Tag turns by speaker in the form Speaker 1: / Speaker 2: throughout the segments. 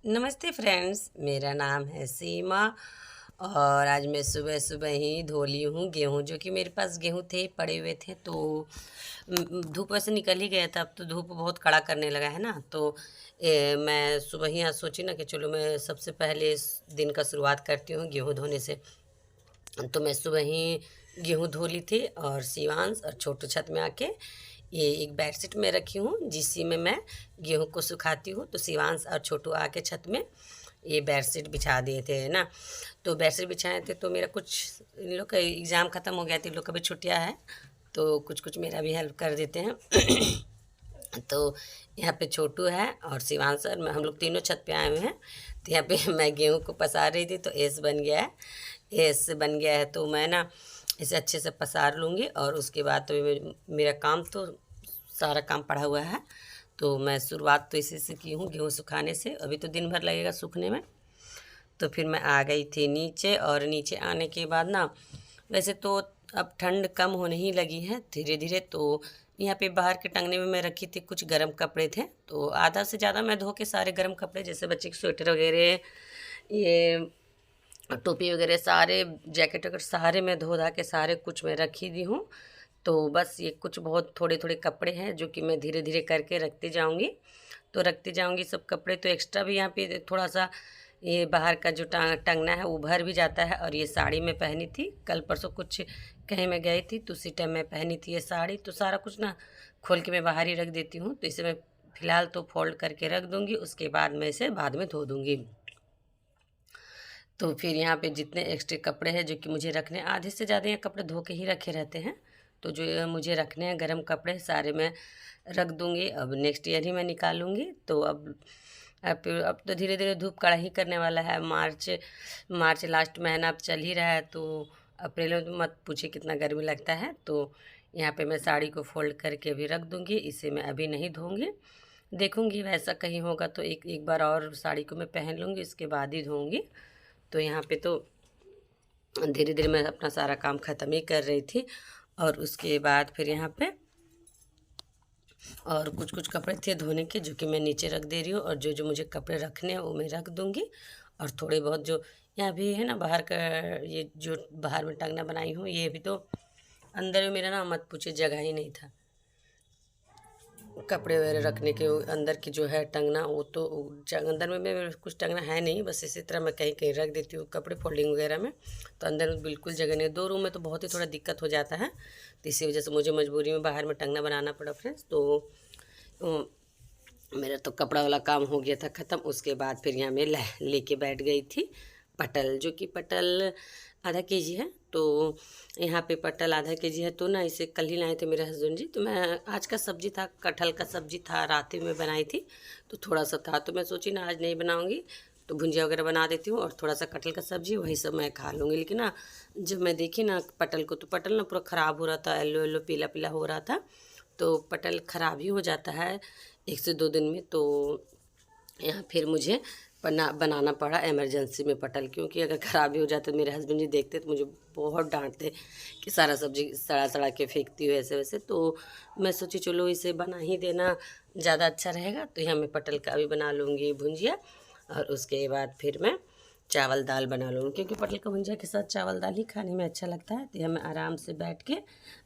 Speaker 1: नमस्ते फ्रेंड्स, मेरा नाम है सीमा। और आज मैं सुबह सुबह ही धो ली हूँ गेहूँ, जो कि मेरे पास गेहूँ थे पड़े हुए थे। तो धूप वैसे निकल ही गया था, अब तो धूप बहुत कड़ा करने लगा है ना। तो मैं सुबह ही आज सोची ना कि चलो मैं सबसे पहले इस दिन का शुरुआत करती हूँ गेहूँ धोने से। तो मैं सुबह ही गेहूँ धो ली थी और शिवांश और छोटू छत में आके ये एक बेडशीट में रखी हूँ, जिसी में मैं गेहूँ को सुखाती हूँ। तो शिवांश और छोटू आके छत में ये बेडशीट बिछा दिए थे ना। तो बेडशीट बिछाए थे तो मेरा कुछ, इन लोग का एग्ज़ाम ख़त्म हो गया था, इन लोग का भी छुट्टियाँ है, तो कुछ कुछ मेरा भी हेल्प कर देते हैं। तो यहाँ पे छोटू है और शिवांश सर, हम लोग तीनों छत पे आए हुए हैं। तो यहाँ पे मैं गेहूँ को पसार रही थी, तो एस बन गया है। एस बन गया है तो मैं ना इसे अच्छे से पसार लूँगी और उसके बाद तो मेरा काम तो सारा काम पड़ा हुआ है। तो मैं शुरुआत तो इसी से की हूँ, गेहूँ सुखाने से। अभी तो दिन भर लगेगा सूखने में। तो फिर मैं आ गई थी नीचे, और नीचे आने के बाद ना, वैसे तो अब ठंड कम होने ही लगी है धीरे धीरे। तो यहाँ पे बाहर के टंगने में मैं रखी थी कुछ गर्म कपड़े थे, तो आधा से ज़्यादा मैं धो के सारे गर्म कपड़े, जैसे बच्चे के स्वेटर वगैरह, ये टोपी वगैरह, सारे जैकेट वगैरह सारे मैं धो धा के सारे कुछ मैं रखी दी हूँ। तो बस ये कुछ बहुत थोड़े थोड़े कपड़े हैं जो कि मैं धीरे धीरे करके रखती जाऊँगी। तो रखती जाऊँगी सब कपड़े। तो एक्स्ट्रा भी यहाँ पे थोड़ा सा ये बाहर का जो टंगना है उभर भी जाता है। और ये साड़ी मैं पहनी थी कल परसों, कुछ कहीं मैं गई थी तो उसी टाइम मैं पहनी थी ये साड़ी। तो सारा कुछ ना खोल के मैं बाहर ही रख देती हूँ। तो इसे मैं फ़िलहाल तो फोल्ड करके रख दूँगी, उसके बाद मैं इसे बाद में धो दूँगी। तो फिर यहाँ पे जितने एक्स्ट्रा कपड़े हैं जो कि मुझे रखने, आधे से ज़्यादा यहाँ कपड़े धो के ही रखे रहते हैं। तो जो ये मुझे रखने हैं गर्म कपड़े सारे मैं रख दूँगी। अब नेक्स्ट ईयर ही मैं निकालूँगी। तो अब तो धीरे धीरे धूप कड़ा ही करने वाला है। मार्च मार्च लास्ट महीना अब चल ही रहा है। तो अप्रैल में तो मत पूछिए कितना गर्मी लगता है। तो यहाँ पे मैं साड़ी को फोल्ड करके भी रख दूँगी, इसे मैं अभी नहीं धोऊँगी। देखूँगी वैसा कहीं होगा तो एक एक बार और साड़ी को मैं पहन लूँगी, उसके बाद ही धोऊँगी। तो यहाँ पे तो धीरे धीरे मैं अपना सारा काम ख़त्म ही कर रही थी। और उसके बाद फिर यहाँ पे और कुछ कुछ कपड़े थे धोने के जो कि मैं नीचे रख दे रही हूँ, और जो जो मुझे कपड़े रखने हैं वो मैं रख दूँगी। और थोड़े बहुत जो यहाँ भी है ना बाहर का, ये जो बाहर में टंगना बनाई हूँ, ये भी तो अंदर में मेरा ना मत पूछिए जगह ही नहीं था कपड़े वगैरह रखने के। वो अंदर की जो है टंगना, वो तो अंदर में मेरे कुछ टंगना है नहीं, बस इसी तरह मैं कहीं कहीं रख देती हूँ कपड़े फोल्डिंग वगैरह में। तो अंदर में बिल्कुल जगह नहीं है। 2 रूम में तो बहुत ही थोड़ा दिक्कत हो जाता है, तो इसी वजह से मुझे मजबूरी में बाहर में टंगना बनाना पड़ा फ्रेंड्स। तो मेरा तो कपड़ा वाला काम हो गया था ख़त्म। उसके बाद फिर यहाँ मैं लेके बैठ गई थी पटल, जो कि पटल आधा केजी है। तो यहाँ पे पटल आधा केजी है, तो ना इसे कल ही लाए थे मेरे हस्बैंड जी। तो मैं आज का सब्जी था, कटहल का सब्जी था, रात में बनाई थी तो थोड़ा सा था। तो मैं सोची ना आज नहीं बनाऊँगी, तो भुंजिया वगैरह बना देती हूँ और थोड़ा सा कटहल का सब्जी वही सब मैं खा लूँगी। लेकिन ना जब मैं देखी ना पटल को, तो पटल ना पूरा ख़राब हो रहा था, येलो येलो पीला पीला हो रहा था। तो पटल ख़राब ही हो जाता है 1 से 2 दिन में। तो यहाँ फिर मुझे बनाना पड़ा इमरजेंसी में पटल, क्योंकि अगर ख़राब ही हो जाता तो मेरे हस्बैंड जी देखते तो मुझे बहुत डांटते कि सारा सब्जी सड़ा सड़ा के फेंकती हो ऐसे वैसे। तो मैं सोची चलो इसे बना ही देना ज़्यादा अच्छा रहेगा। तो यहाँ मैं पटल का भी बना लूँगी भुंजिया, और उसके बाद फिर मैं चावल दाल बना लूँगी, क्योंकि पटल का भुंजिया के साथ चावल दाल ही खाने में अच्छा लगता है। तो यहाँ मैं आराम से बैठ के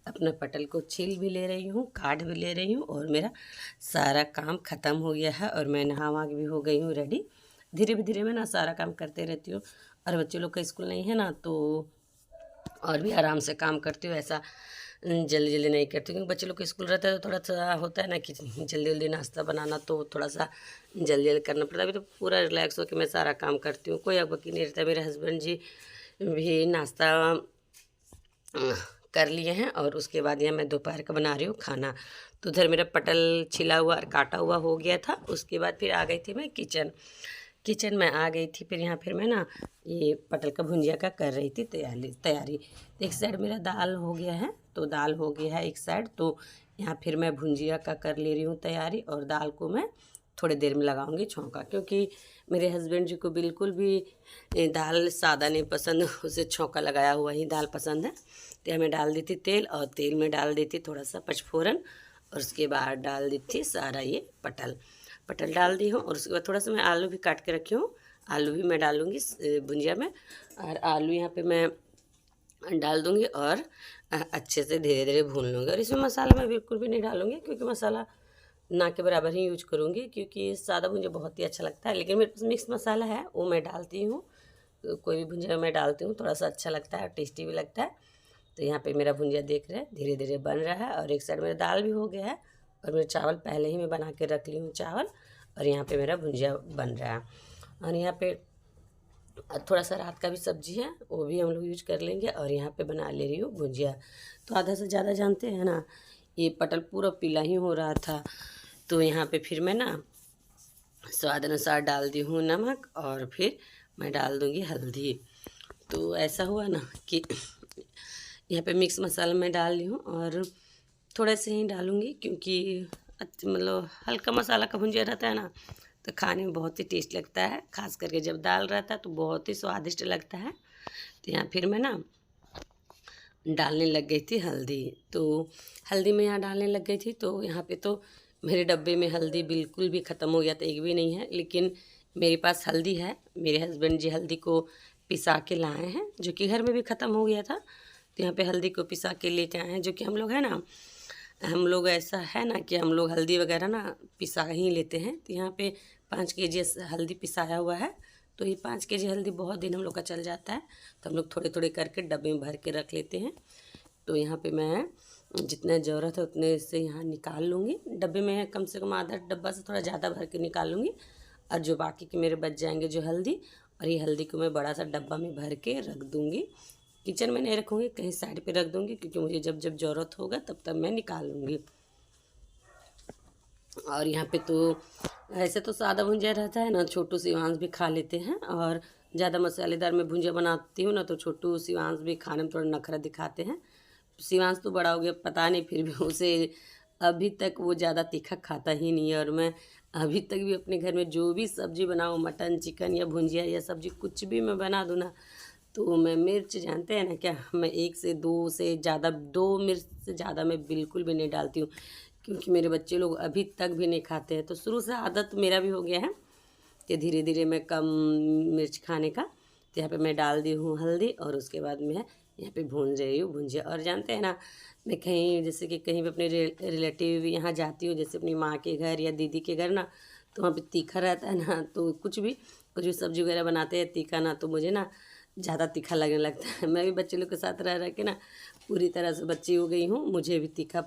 Speaker 1: अपना पटल को छील भी ले रही हूँ, काट भी ले रही हूँ, और मेरा सारा काम ख़त्म हो गया है और मैं नहा वहा भी हो गई हूँ रेडी। धीरे धीरे मैं ना सारा काम करते रहती हूँ। और बच्चे लोग का स्कूल नहीं है ना, तो और भी आराम से काम करती हूँ। ऐसा जल्दी जल्दी नहीं करती हूँ, क्योंकि बच्चे लोग का स्कूल रहता है तो थोड़ा सा होता है ना कि जल्दी जल्दी नाश्ता बनाना, तो थोड़ा सा जल्दी जल्दी करना पड़ता है। अभी तो पूरा रिलैक्स होकर मैं सारा काम करती हूँ, कोई अबकी नहीं रहता। मेरे हस्बैंड जी भी नाश्ता कर लिए हैं, और उसके बाद यहाँ मैं दोपहर का बना रही हूँ खाना। तो उधर मेरा पटल छिला हुआ और काटा हुआ हो गया था। उसके बाद फिर आ गई थी मैं किचन किचन में आ गई थी। फिर यहाँ फिर मैं ना ये पटल का भुंजिया का कर रही थी तैयारी। एक साइड मेरा दाल हो गया है, तो दाल हो गया है एक साइड। तो यहाँ फिर मैं भुंजिया का कर ले रही हूँ तैयारी, और दाल को मैं थोड़ी देर में लगाऊंगी छौंका, क्योंकि मेरे हस्बैंड जी को बिल्कुल भी दाल सादा नहीं पसंद, उसे छौंका लगाया हुआ ही दाल पसंद है। तो मैं डाल दी थी तेल, और तेल में डाल दी थी थोड़ा सा पचफोरन, और उसके बाद डाल दी थी सारा ये पटल। पटल डाल दी हूँ और उसके बाद थोड़ा सा मैं आलू भी काट के रखी हूँ, आलू भी मैं डालूँगी भुंजिया में। और आलू यहाँ पे मैं डाल दूँगी और अच्छे से धीरे धीरे भून लूँगी। और इसमें मसाला मैं बिल्कुल भी नहीं डालूँगी, क्योंकि मसाला ना के बराबर ही यूज करूँगी, क्योंकि सादा भुंजिया बहुत ही अच्छा लगता है। लेकिन मेरे पास मिक्स मसाला है, वो मैं डालती हूँ। कोई भी भुंजिया मैं डालती हूँ, थोड़ा सा अच्छा लगता है और टेस्टी भी लगता है। तो यहाँ पे मेरा भुंजिया देख रहे हैं धीरे धीरे बन रहा है। और एक साइड मेरा दाल भी हो गया है और मेरे चावल पहले ही मैं बना के रख ली हूँ चावल। और यहाँ पे मेरा भुंजिया बन रहा है। और यहाँ पे थोड़ा सा रात का भी सब्जी है, वो भी हम लोग यूज कर लेंगे। और यहाँ पे बना ले रही हूँ भुंजिया। तो आधा से ज़्यादा जानते हैं ना, ये पटल पूरा पीला ही हो रहा था। तो यहाँ पे फिर मैं ना स्वाद अनुसार डाल दी हूँ नमक, और फिर मैं डाल दूँगी हल्दी। तो ऐसा हुआ ना कि यहाँ पे मिक्स मसाला मैं डाल ली हूँ, और थोड़े से ही डालूँगी, क्योंकि मतलब हल्का मसाला का भुंजिया रहता है ना, तो खाने में बहुत ही टेस्ट लगता है। खास करके जब दाल रहता है तो बहुत ही स्वादिष्ट लगता है। तो यहाँ फिर मैं ना डालने लग गई थी हल्दी। तो हल्दी मैं यहाँ डालने लग गई थी, तो यहाँ पे तो मेरे डब्बे में हल्दी बिल्कुल भी ख़त्म हो गया था, एक भी नहीं है। लेकिन मेरे पास हल्दी है, मेरे हस्बैंड जी हल्दी को पिसा के लाए हैं, जो कि घर में भी ख़त्म हो गया था। तो यहाँ पे हल्दी को पिसा के लेके आए हैं, जो कि हम लोग है ना, हम लोग ऐसा है ना कि हम लोग हल्दी वगैरह ना पिसा ही लेते हैं। तो यहाँ पे 5 kg हल्दी पिसाया हुआ है। तो ये 5 kg हल्दी बहुत दिन हम लोग का चल जाता है। तो हम लोग थोड़े थोड़े करके डब्बे में भर के रख लेते हैं। तो यहाँ पे मैं जितना ज़रूरत है उतने से यहाँ निकाल लूँगी। डब्बे में कम से कम आधा डब्बा से थोड़ा ज़्यादा भर के निकाल लूँगी। और जो बाकी के मेरे बच जाएंगे जो हल्दी, और ये हल्दी को मैं बड़ा सा डब्बा में भर के रख दूँगी। किचन में नहीं रखूँगी, कहीं साइड पे रख दूँगी, क्योंकि मुझे जब जब ज़रूरत होगा तब तब मैं निकाल लूँगी। और यहाँ पे तो ऐसे तो सादा भुंजिया रहता है ना, छोटू शिवांश भी खा लेते हैं। और ज़्यादा मसालेदार मैं भुंजिया बनाती हूँ ना, तो छोटू शिवांश भी खाने में थोड़ा नखरा दिखाते हैं। शिवांश तो बड़ा हो गया, पता नहीं, फिर भी उसे अभी तक वो ज़्यादा तीखा खाता ही नहीं है। और मैं अभी तक भी अपने घर में जो भी सब्ज़ी बनाऊँ, मटन चिकन या भुंजिया या सब्ज़ी कुछ भी मैं बना दूँ ना, तो मैं मिर्च, जानते हैं ना क्या, मैं 1 से 2 से ज़्यादा, 2 मिर्च से ज़्यादा मैं बिल्कुल भी नहीं डालती हूँ, क्योंकि मेरे बच्चे लोग अभी तक भी नहीं खाते हैं। तो शुरू से आदत मेरा भी हो गया है कि धीरे धीरे मैं कम मिर्च खाने का। तो यहाँ पे मैं डाल दी हूँ हल्दी, और उसके बाद मैं यहाँ पे भून रही हूँ भुंजिया। और जानते हैं ना, मैं कहीं जैसे कि कहीं भी अपने रिलेटिव यहाँ जाती हूँ, जैसे अपनी माँ के घर या दीदी के घर ना, तो वहाँ पे तीखा रहता है ना, तो कुछ भी सब्ज़ी वगैरह बनाते हैं तीखा ना, तो मुझे ना ज़्यादा तीखा लगने लगता है। मैं भी बच्चे लोग के साथ रह रह के ना पूरी तरह से बच्ची हो गई हूँ। मुझे भी तीखा,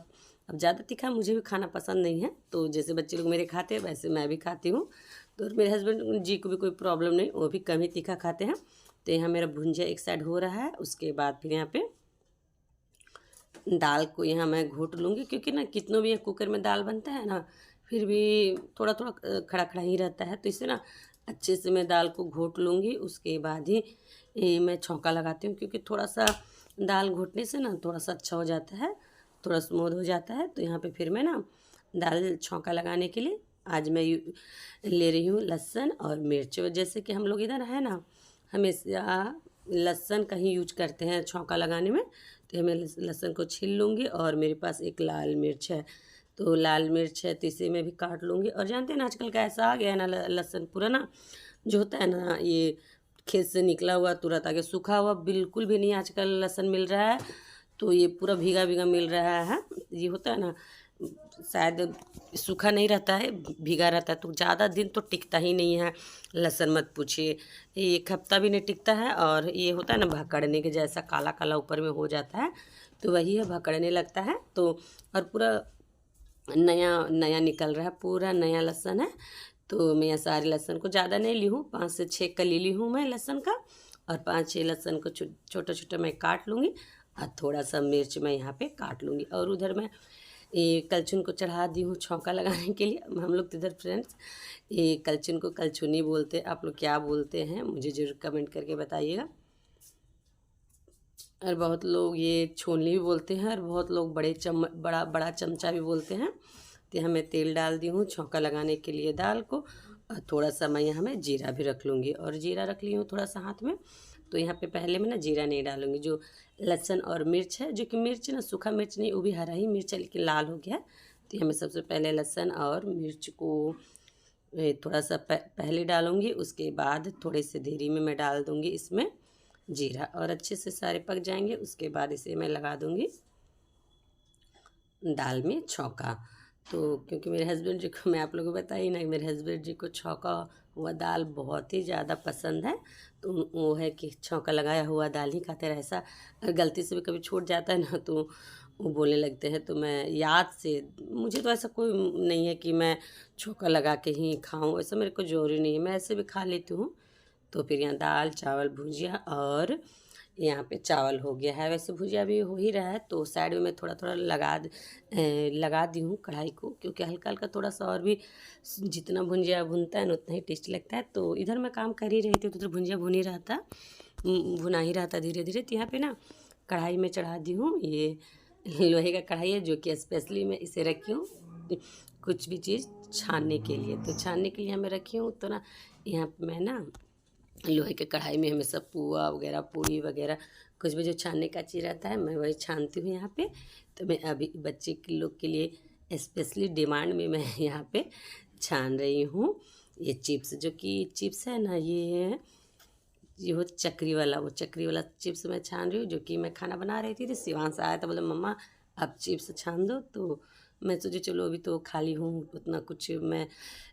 Speaker 1: अब ज़्यादा तीखा मुझे भी खाना पसंद नहीं है। तो जैसे बच्चे लोग मेरे खाते हैं वैसे मैं भी खाती हूँ। तो मेरे हस्बैंड जी को भी कोई प्रॉब्लम नहीं, वो भी कम ही तीखा खाते हैं। तो यहाँ मेरा भुंजिया एक साइड हो रहा है। उसके बाद फिर यहाँ पे दाल को यहाँ मैं घोट लूँगी, क्योंकि ना कितनों भी कुकर में दाल बनता है ना, फिर भी थोड़ा थोड़ा खड़ा खड़ा ही रहता है। तो इससे ना अच्छे से मैं दाल को घोट लूँगी। उसके बाद ही मैं छौंका लगाती हूँ, क्योंकि थोड़ा सा दाल घोटने से ना थोड़ा सा अच्छा हो जाता है, थोड़ा स्मूथ हो जाता है। तो यहाँ पे फिर मैं ना दाल छौंका लगाने के लिए आज मैं ले रही हूँ लहसुन और मिर्च। जैसे कि हम लोग इधर है ना, हमेशा लहसुन का ही यूज करते हैं छौंका लगाने में। तो मैं लहसुन को छील लूँगी, और मेरे पास एक लाल मिर्च है, तो लाल मिर्च है तो इसे मैं भी काट लूँगी। और जानते हैं ना आजकल का ऐसा आ गया है ना, लहसुन पूरा ना जो होता है ना, ये खेत से निकला हुआ तुरंत आगे, सूखा हुआ बिल्कुल भी नहीं आजकल लहसुन मिल रहा है। तो ये पूरा भीगा भीगा मिल रहा है। ये होता है ना, शायद सूखा नहीं रहता है, भीगा रहता है, तो ज़्यादा दिन तो टिकता ही नहीं है लहसुन, मत पूछिए। ये 1 हफ्ता भी नहीं टिकता है। और ये होता है ना भकड़ने के जैसा, काला काला ऊपर में हो जाता है, तो वही है, भकड़ने लगता है। तो और पूरा नया नया निकल रहा है, पूरा नया लहसुन है। तो मैं ये सारे लहसुन को ज़्यादा नहीं ली हूँ, 5 से 6 कली ली हूँ मैं लहसुन का। और 5-6 लहसुन को छोटा छोटा मैं काट लूँगी, और थोड़ा सा मिर्च मैं यहाँ पे काट लूँगी। और उधर मैं ये कलछुन को चढ़ा दी हूँ छौंका लगाने के लिए। हम लोग तो इधर फ्रेंड्स ये कलछुन को कलछुनी बोलते हैं, आप लोग क्या बोलते हैं मुझे ज़रूर कमेंट करके बताइएगा। और बहुत लोग ये छोलनी भी बोलते हैं, और बहुत लोग बड़ा बड़ा चमचा भी बोलते हैं। तो यहाँ मैं तेल डाल दी हूँ छौंका लगाने के लिए दाल को, और थोड़ा सा मैं यहाँ में जीरा भी रख लूँगी। और जीरा रख ली हूँ थोड़ा सा हाथ में। तो यहाँ पे पहले मैं ना जीरा नहीं डालूँगी, जो लहसुन और मिर्च है, जो कि मिर्च ना सूखा मिर्च नहीं, वो भी हरा ही मिर्च है लेकिन लाल हो गया। तो यहाँ मैं सबसे पहले लहसुन और मिर्च को थोड़ा सा पहले डालूँगी, उसके बाद थोड़े से देरी में मैं डाल दूँगी इसमें जीरा, और अच्छे से सारे पक जाएंगे। उसके बाद इसे मैं लगा दूँगी दाल में छौंका। तो क्योंकि मेरे हस्बैंड जी को, मैं आप लोगों को बताई ना, मेरे हस्बैंड जी को छौंका हुआ दाल बहुत ही ज़्यादा पसंद है। तो वो है कि छौंका लगाया हुआ दाल ही खाते रहे। ऐसा गलती से भी कभी छूट जाता है ना, तो वो बोलने लगते हैं। तो मैं याद से, मुझे तो ऐसा कोई नहीं है कि मैं छौंका लगा के ही खाऊं, ऐसा मेरे को ज़रूरी नहीं है, मैं ऐसे भी खा लेती हूँ। तो फिर यहाँ दाल चावल भुजिया, और यहाँ पे चावल हो गया है। वैसे भुजिया भी हो ही रहा है, तो साइड में मैं थोड़ा थोड़ा लगा दी हूँ कढ़ाई को, क्योंकि हल्का हल्का थोड़ा सा और भी जितना भुजिया भुनता है ना उतना ही टेस्टी लगता है। तो इधर मैं काम कर ही रही थी, तो उधर भुजिया भुना ही रहा था धीरे धीरे। तो यहाँ पे ना कढ़ाई में चढ़ा दी हूँ, ये लोहे का कढ़ाई है जो कि स्पेशली मैं इसे रखी हूँ कुछ भी चीज़ छानने के लिए। तो छानने के लिए यहाँ मैं रखी हूँ। तो ना यहाँ पे मैं ना लोहे के कढ़ाई में हमेशा पुआ वगैरह, पूड़ी वगैरह, कुछ भी जो छानने का चीज़ रहता है मैं वही छानती हूँ यहाँ पे। तो मैं अभी बच्चे के लोग के लिए स्पेशली डिमांड में मैं यहाँ पे छान रही हूँ ये चिप्स। जो कि चिप्स है ना, ये वो चक्री वाला चिप्स मैं छान रही हूँ। जो कि मैं खाना बना रही थी तो शिवांश आया था, बोला मम्मा आप चिप्स छान दो। तो मैं सोची चलो अभी तो खाली हूँ, उतना कुछ मैं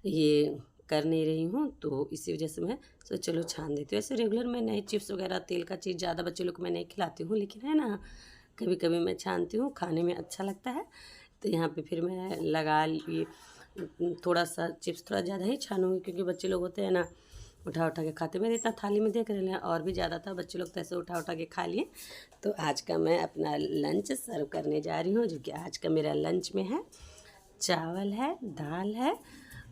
Speaker 1: ये कर नहीं रही हूँ, तो इसी वजह से मैं चलो छान देती हूँ। ऐसे रेगुलर मैं नहीं चिप्स वगैरह तेल का चीज़ ज़्यादा बच्चे लोग को मैं नहीं खिलाती हूँ, लेकिन है ना कभी कभी मैं छानती हूँ, खाने में अच्छा लगता है। तो यहाँ पे फिर मैं लगा ली, थोड़ा सा चिप्स थोड़ा ज़्यादा ही छानूँगी, क्योंकि बच्चे लोग होते हैं ना उठा उठा के खाते। मेरे इतना थाली में देख रहे हैं, और भी ज़्यादा था, बच्चे लोग तो ऐसे उठा उठा के खा लिए। तो आज का मैं अपना लंच सर्व करने जा रही हूँ, जो कि आज का मेरा लंच में है चावल है, दाल है,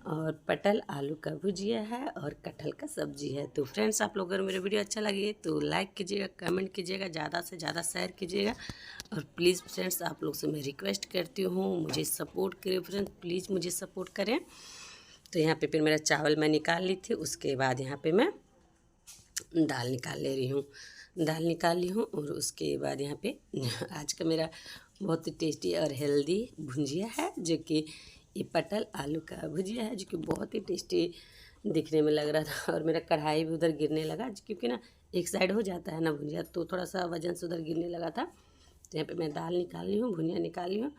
Speaker 1: और पटल आलू का भुजिया है, और कटहल का सब्जी है। तो फ्रेंड्स, आप लोग अगर मेरे वीडियो अच्छा लगे तो लाइक कीजिएगा, कमेंट कीजिएगा, ज़्यादा से ज़्यादा शेयर कीजिएगा। और प्लीज़ फ्रेंड्स, आप लोग से मैं रिक्वेस्ट करती हूँ, मुझे सपोर्ट करें फ्रेंड्स, प्लीज़ मुझे सपोर्ट करें। तो यहाँ पे फिर मेरा चावल मैं निकाल ली थी, उसके बाद यहाँ पे मैं दाल निकाल ले रही हूँ, दाल निकाल ली हूँ। और उसके बाद यहाँ पे आज का मेरा बहुत ही टेस्टी और हेल्दी भुजिया है, जो कि ये पटल आलू का भुजिया है, जो कि बहुत ही टेस्टी दिखने में लग रहा था। और मेरा कढ़ाई भी उधर गिरने लगा, क्योंकि ना एक साइड हो जाता है ना भुजिया, तो थोड़ा सा वजन से उधर गिरने लगा था। तो यहाँ पे मैं दाल निकाल ली हूँ, भुजिया निकाल ली हूँ।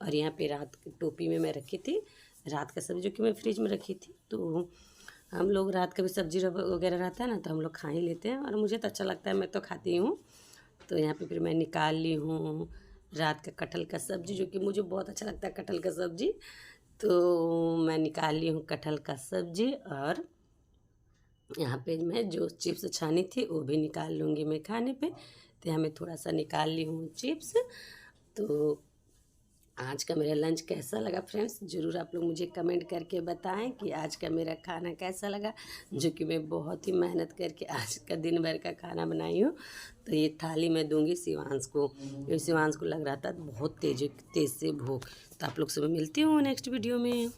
Speaker 1: और यहाँ पे रात की टोपी में मैं रखी थी रात का सब्जी, जो कि मैं फ्रिज में रखी थी। तो हम लोग रात का भी सब्जी वगैरह रहता है ना, तो हम लोग खा ही लेते हैं, और मुझे तो अच्छा लगता है, मैं तो खाती हूँ। तो यहाँ पे फिर मैं निकाल ली हूँ रात का कटहल का सब्जी, जो कि मुझे बहुत अच्छा लगता है कटहल का सब्जी। तो मैं निकाल ली हूँ कटहल का सब्जी, और यहाँ पे मैं जो चिप्स छानी थी वो भी निकाल लूँगी मैं खाने पे। तो यहाँ मैं थोड़ा सा निकाल ली हूँ चिप्स। तो आज का मेरा लंच कैसा लगा फ्रेंड्स, ज़रूर आप लोग मुझे कमेंट करके बताएं कि आज का मेरा खाना कैसा लगा, जो कि मैं बहुत ही मेहनत करके आज का दिन भर का खाना बनाई हूँ। तो ये थाली मैं दूंगी शिवांश को, क्योंकि शिवांश को लग रहा था बहुत तेज़ से भूख। तो आप लोग से मैं मिलती हूँ नेक्स्ट वीडियो में।